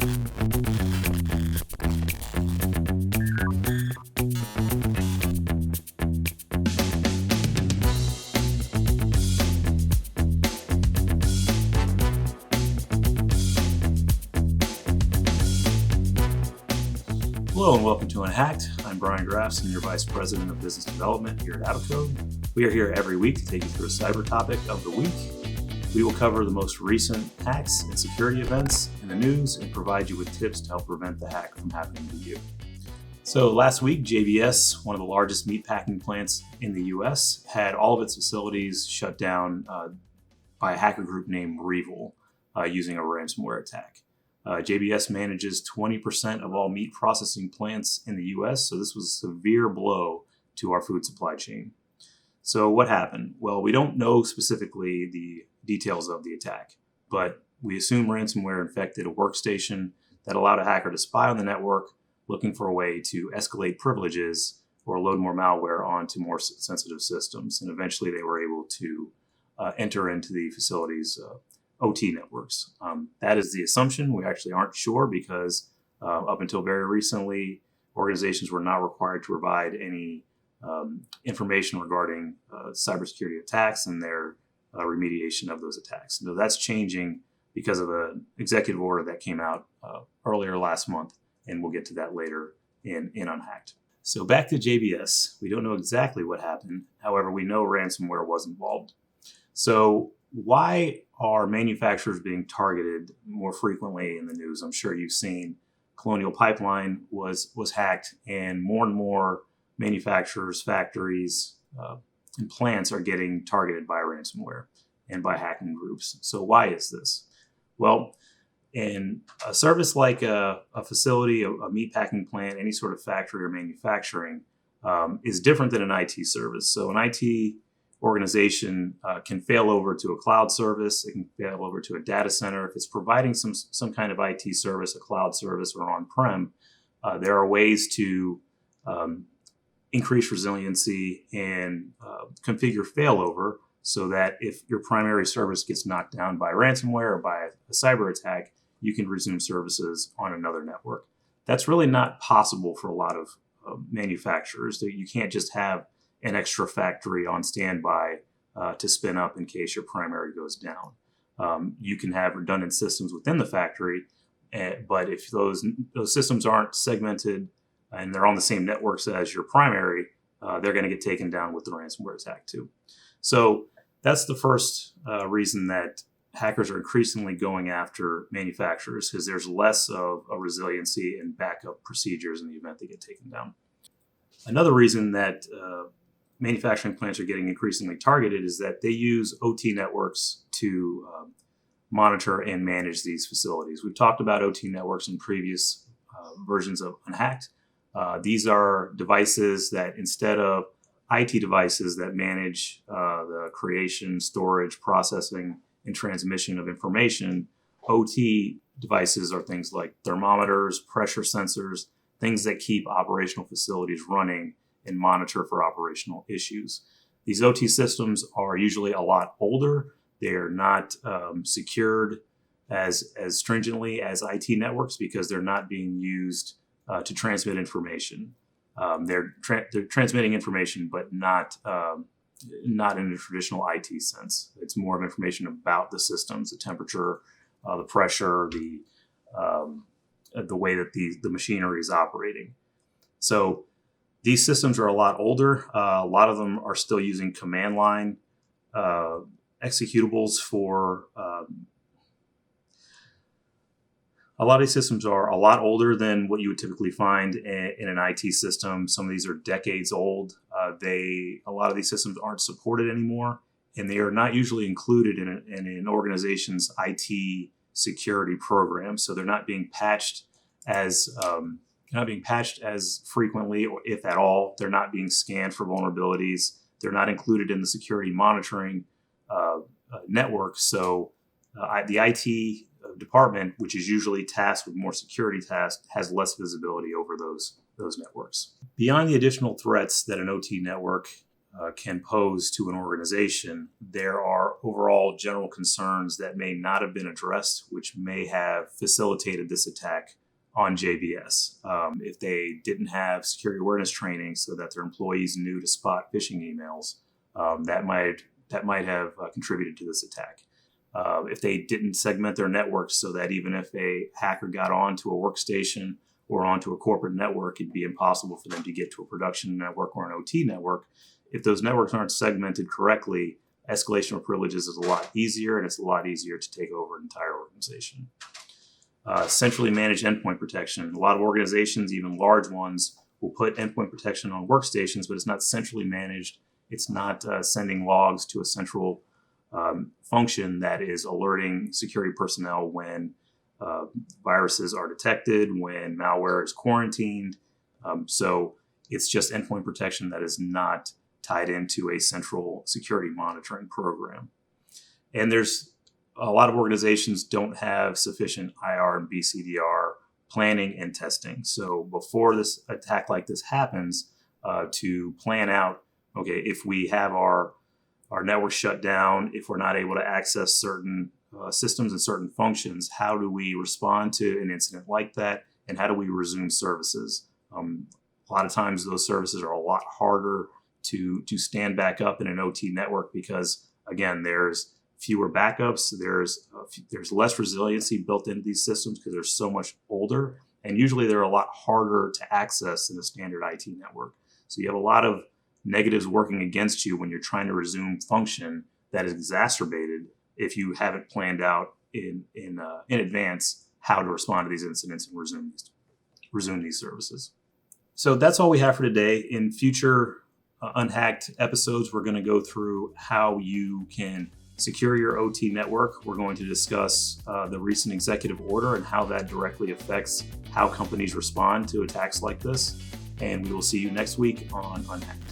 Hello and welcome to Unhacked. I'm Brian Graff, Senior Vice President of Business Development here at Abacode. We are here every week to take you through a cyber topic of the week. We will cover the most recent hacks and security events in the news and provide you with tips to help prevent the hack from happening to you. So last week, JBS, one of the largest meatpacking plants in the U.S., had all of its facilities shut down by a hacker group named Revil using a ransomware attack. JBS manages 20% of all meat processing plants in the U.S., so this was a severe blow to our food supply chain. So what happened? Well, we don't know specifically the details of the attack, but we assume ransomware infected a workstation that allowed a hacker to spy on the network, looking for a way to escalate privileges or load more malware onto more sensitive systems. And eventually they were able to enter into the facility's OT networks. That is the assumption. We actually aren't sure because up until very recently, organizations were not required to provide any information regarding cybersecurity attacks and their remediation of those attacks. So that's changing because of an executive order that came out earlier last month, and we'll get to that later in Unhacked. So back to JBS. We don't know exactly what happened. However, we know ransomware was involved. So why are manufacturers being targeted more frequently in the news? I'm sure you've seen Colonial Pipeline was hacked, and more manufacturers, factories, and plants are getting targeted by ransomware and by hacking groups. So why is this? Well, in a service like a facility, a meatpacking plant, any sort of factory or manufacturing is different than an IT service. So an IT organization can fail over to a cloud service. It can fail over to a data center. If it's providing some kind of IT service, a cloud service, or on-prem, there are ways to increase resiliency and configure failover so that if your primary service gets knocked down by ransomware or by a cyber attack, you can resume services on another network. That's really not possible for a lot of manufacturers. You can't just have an extra factory on standby to spin up in case your primary goes down. You can have redundant systems within the factory, but if those systems aren't segmented and they're on the same networks as your primary, they're going to get taken down with the ransomware attack too. So that's the first reason that hackers are increasingly going after manufacturers, because there's less of a resiliency and backup procedures in the event they get taken down. Another reason that manufacturing plants are getting increasingly targeted is that they use OT networks to monitor and manage these facilities. We've talked about OT networks in previous versions of Unhacked. These are devices that, instead of IT devices that manage the creation, storage, processing, and transmission of information, OT devices are things like thermometers, pressure sensors, things that keep operational facilities running and monitor for operational issues. These OT systems are usually a lot older. They're not secured as stringently as IT networks because they're not being used to transmit information. They're transmitting information, but not in a traditional IT sense. It's more of information about the systems, the temperature, the pressure, the way that the machinery is operating. So these systems are a lot older. A lot of them are still using command line executables for. A lot of these systems are a lot older than what you would typically find in an IT system. Some of these are decades old. A lot of these systems aren't supported anymore, and they are not usually included in an organization's IT security program. So they're not being patched as frequently, or if at all. They're not being scanned for vulnerabilities. They're not included in the security monitoring network. So the IT department, which is usually tasked with more security tasks, has less visibility over those networks. Beyond the additional threats that an OT network can pose to an organization, there are overall general concerns that may not have been addressed, which may have facilitated this attack on JBS. If they didn't have security awareness training so that their employees knew to spot phishing emails, that might have contributed to this attack. If they didn't segment their networks so that even if a hacker got onto a workstation or onto a corporate network, it'd be impossible for them to get to a production network or an OT network. If those networks aren't segmented correctly, escalation of privileges is a lot easier, and it's a lot easier to take over an entire organization. Centrally managed endpoint protection. A lot of organizations, even large ones, will put endpoint protection on workstations, but it's not centrally managed. It's not sending logs to a central function that is alerting security personnel when viruses are detected, when malware is quarantined. So it's just endpoint protection that is not tied into a central security monitoring program. And there's a lot of organizations don't have sufficient IR and BCDR planning and testing. So before this attack like this happens, to plan out, okay, if we have our network shut down, if we're not able to access certain systems and certain functions, how do we respond to an incident like that? And how do we resume services? A lot of times those services are a lot harder to stand back up in an OT network because, again, there's fewer backups, there's less resiliency built into these systems because they're so much older, and usually they're a lot harder to access than a standard IT network. So you have a lot of negatives working against you when you're trying to resume function that is exacerbated if you haven't planned out in advance how to respond to these incidents and resume these services. So that's all we have for today. In future Unhacked episodes, we're going to go through how you can secure your OT network. We're going to discuss the recent executive order and how that directly affects how companies respond to attacks like this. And we will see you next week on Unhacked.